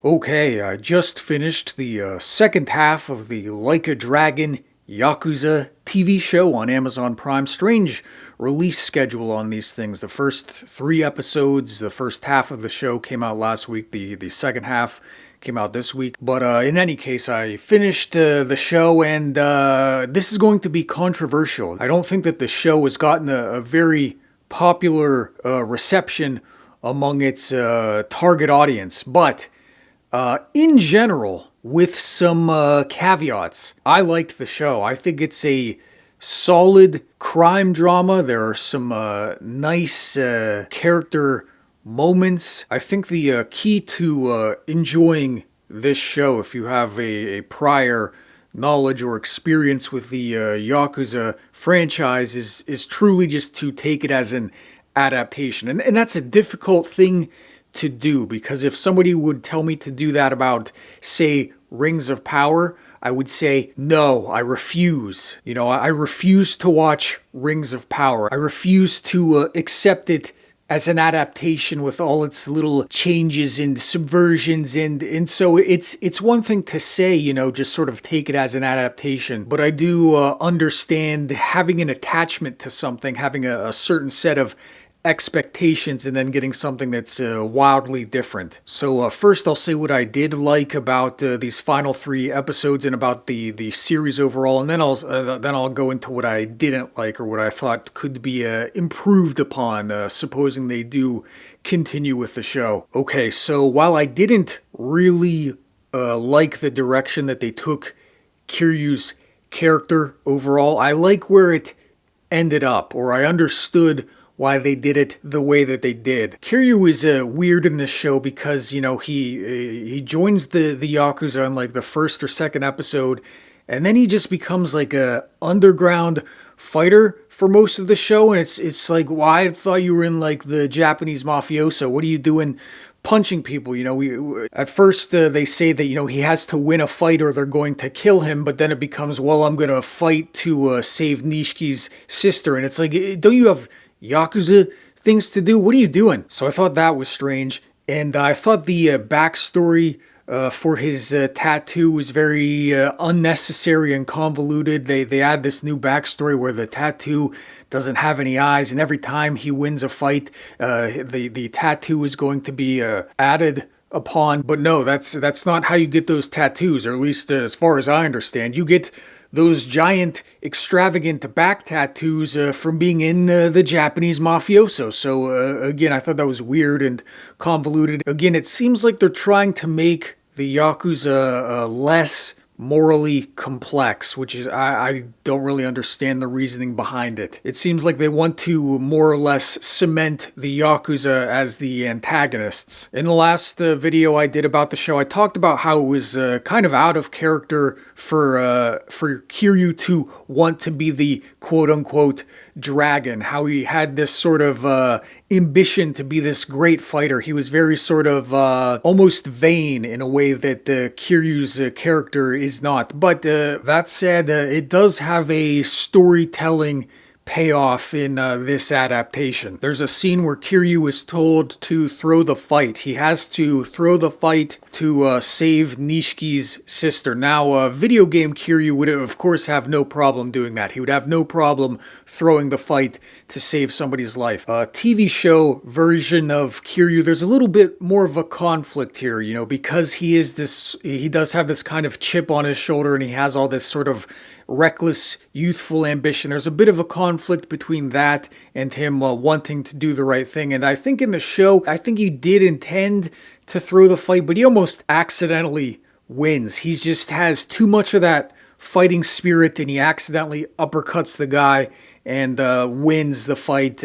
Okay, I just finished the second half of the Like a Dragon Yakuza TV show on Amazon Prime. Strange release schedule on these things. The first three episodes, the first half of the show came out last week. The second half came out this week. But in any case, I finished the show, and this is going to be controversial. I don't think that the show has gotten a very popular reception among its target audience, but in general, with some caveats, I liked the show. I think it's a solid crime drama. There are some nice character moments. I think the key to enjoying this show, if you have a prior knowledge or experience with the Yakuza franchise, is truly just to take it as an adaptation. And that's a difficult thing to do, because if somebody would tell me to do that about, say, Rings of Power, I would say, no, I refuse. I refuse to watch Rings of Power. I refuse to accept it as an adaptation with all its little changes and subversions, and so it's one thing to say, just sort of take it as an adaptation, but I do understand having an attachment to something, having a certain set of expectations, and then getting something that's wildly different. So first I'll say what I did like about these final three episodes and about the series overall, and then I'll go into what I didn't like, or what I thought could be improved upon, supposing they do continue with the show. Okay, so while I didn't really like the direction that they took Kiryu's character overall, I like where it ended up, or I understood why they did it the way that they did. Kiryu is weird in this show because, he joins the Yakuza in like the first or second episode, and then he just becomes like a underground fighter for most of the show, and it's like, well, I thought you were in like the Japanese mafioso. What are you doing punching people? At first they say that, he has to win a fight or they're going to kill him, but then it becomes, well, I'm going to fight to save Nishiki's sister, and it's like, don't you have Yakuza things to do? What are you doing? So I thought that was strange, and I thought the backstory for his tattoo was very unnecessary and convoluted. They add this new backstory where the tattoo doesn't have any eyes, and every time he wins a fight, the tattoo is going to be added upon. But no, that's not how you get those tattoos, or at least as far as I understand. You get those giant, extravagant back tattoos from being in the Japanese mafioso. So again, I thought that was weird and convoluted. Again, it seems like they're trying to make the Yakuza less morally complex, which is, I don't really understand the reasoning behind it. It seems like they want to more or less cement the Yakuza as the antagonists. In the last video I did about the show, I talked about how it was kind of out of character for Kiryu to want to be the quote-unquote dragon, how he had this sort of ambition to be this great fighter. He was very sort of almost vain in a way that Kiryu's character is not. But that said, it does have a storytelling payoff in this adaptation. There's a scene where Kiryu is told to throw the fight. He has to throw the fight to save Nishiki's sister. Now, video game Kiryu would, of course, have no problem doing that. He would have no problem throwing the fight to save somebody's life. TV show version of Kiryu, there's a little bit more of a conflict here, because he does have this kind of chip on his shoulder, and he has all this sort of reckless, youthful ambition. There's a bit of a conflict between that and him wanting to do the right thing. And I think in the show, I think he did intend to throw the fight, but he almost accidentally wins. He just has too much of that fighting spirit, and he accidentally uppercuts the guy and wins the fight,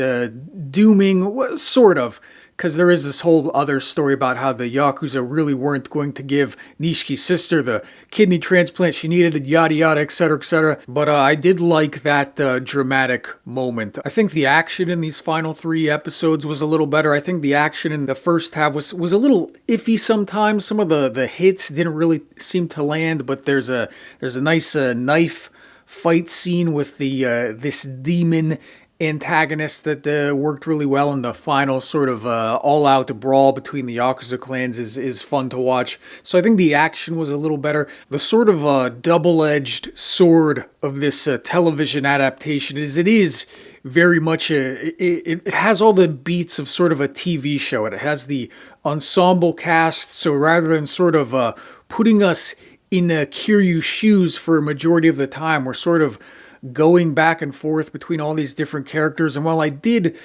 dooming, sort of, because there is this whole other story about how the Yakuza really weren't going to give Nishiki's sister the kidney transplant she needed, yada yada, etc., etc. But I did like that dramatic moment. I think the action in these final three episodes was a little better. I think the action in the first half was a little iffy sometimes. Some of the hits didn't really seem to land, but there's a nice knife fight scene with this demon antagonists that worked really well, and the final sort of all-out brawl between the Yakuza clans is fun to watch. So I think the action was a little better. The sort of double-edged sword of this television adaptation is it is very much it has all the beats of sort of a TV show. It has the ensemble cast, so rather than sort of putting us in Kiryu's shoes for a majority of the time, we're sort of going back and forth between all these different characters. And while I did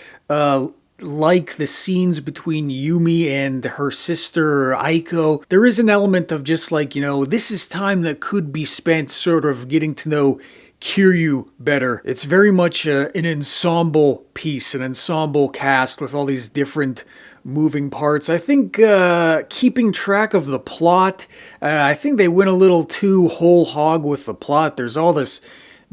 like the scenes between Yumi and her sister Aiko, there is an element of just like, this is time that could be spent sort of getting to know Kiryu better. It's very much an ensemble piece, an ensemble cast with all these different moving parts. I think keeping track of the plot, I think they went a little too whole hog with the plot. There's all this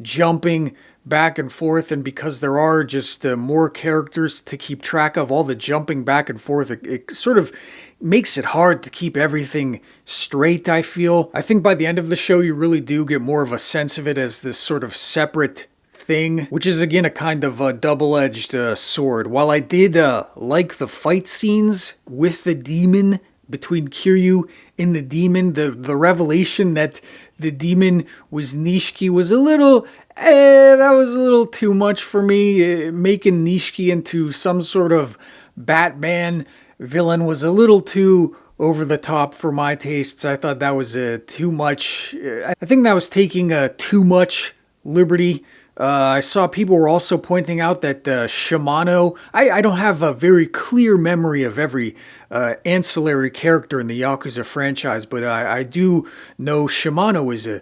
jumping back and forth, and because there are just more characters to keep track of, all the jumping back and forth, it sort of makes it hard to keep everything straight, I feel. I think by the end of the show, you really do get more of a sense of it as this sort of separate thing, which is again a kind of a double-edged sword. While I did like the fight scenes with the demon, between Kiryu and the demon, the revelation that the demon was Nishiki was a little, that was a little too much for me. Making Nishiki into some sort of Batman villain was a little too over the top for my tastes. I thought that was too much. I think that was taking too much liberty. I saw people were also pointing out that Shimano, I don't have a very clear memory of every ancillary character in the Yakuza franchise, but I do know Shimano is a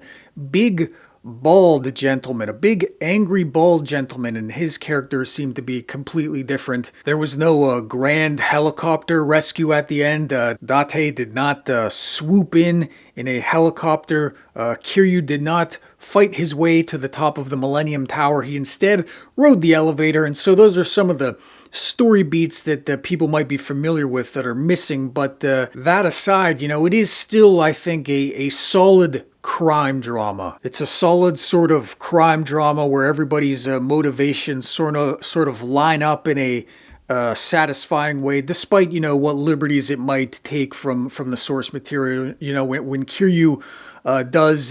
big bald gentleman, a big angry bald gentleman, and his character seemed to be completely different. There was no grand helicopter rescue at the end. Date did not swoop in a helicopter. Kiryu did not fight his way to the top of the Millennium Tower. He instead rode the elevator, and so those are some of the story beats that people might be familiar with that are missing. But that aside, it is still, I think, a solid crime drama. It's a solid sort of crime drama where everybody's motivations sort of line up in a satisfying way, despite what liberties it might take from the source material. When Kiryu does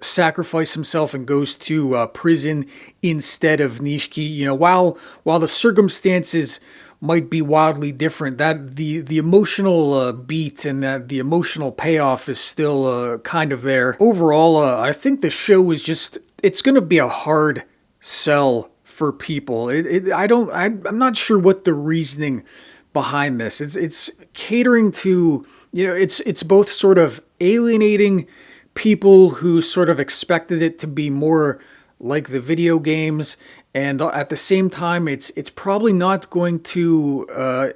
sacrifice himself and goes to prison instead of Nishiki, while the circumstances might be wildly different, that the emotional beat and that the emotional payoff is still kind of there. Overall, I think the show is it's going to be a hard sell for people. I'm not sure what the reasoning behind this. It's catering to, it's both sort of alienating people who sort of expected it to be more like the video games, and at the same time, it's probably not going to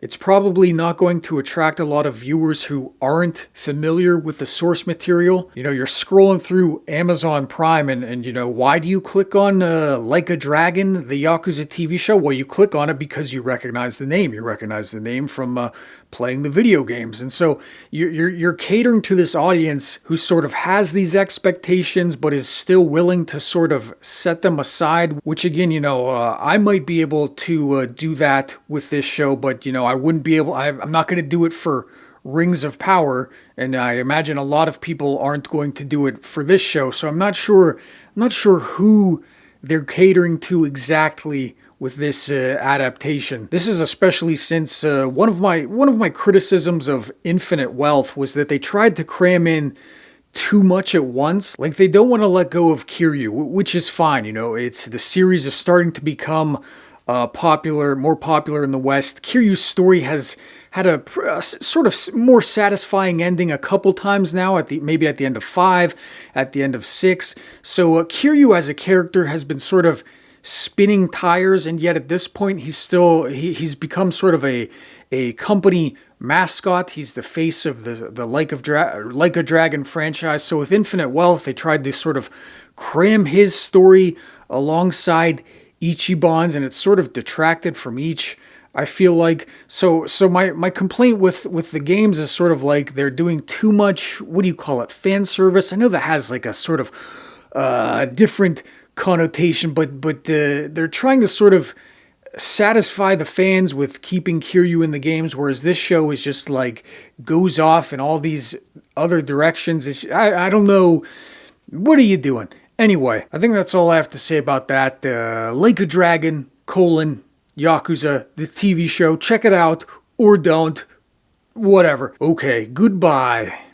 attract a lot of viewers who aren't familiar with the source material. You're scrolling through Amazon Prime, and why do you click on Like a Dragon, the Yakuza TV show? Well, you click on it because you recognize the name. You recognize the name from playing the video games, and so you're catering to this audience who sort of has these expectations, but is still willing to sort of set them aside. Which again, I might be able to do that with this show, but I wouldn't be able. I'm not going to do it for Rings of Power, and I imagine a lot of people aren't going to do it for this show. So I'm not sure who they're catering to exactly with this adaptation. This is especially since one of my criticisms of Infinite Wealth was that they tried to cram in too much at once. Like, they don't want to let go of Kiryu, which is fine. It's the series is starting to become more popular in the West. Kiryu's story has had a sort of more satisfying ending a couple times now, maybe at the end of 5, at the end of 6. So Kiryu as a character has been sort of spinning tires, and yet at this point he's become sort of a company mascot. He's the face of the Like a Dragon franchise. So with Infinite Wealth, they tried to sort of cram his story alongside Ichiban's, and it's sort of detracted from each, I feel like. So my complaint with the games is sort of like they're doing too much, what do you call it, fan service? I know that has like a sort of different connotation, but they're trying to sort of satisfy the fans with keeping Kiryu in the games, whereas this show is just like goes off in all these other directions. I don't know. What are you doing? Anyway, I think that's all I have to say about that. Like a Dragon, Yakuza, the TV show. Check it out or don't. Whatever. Okay, goodbye.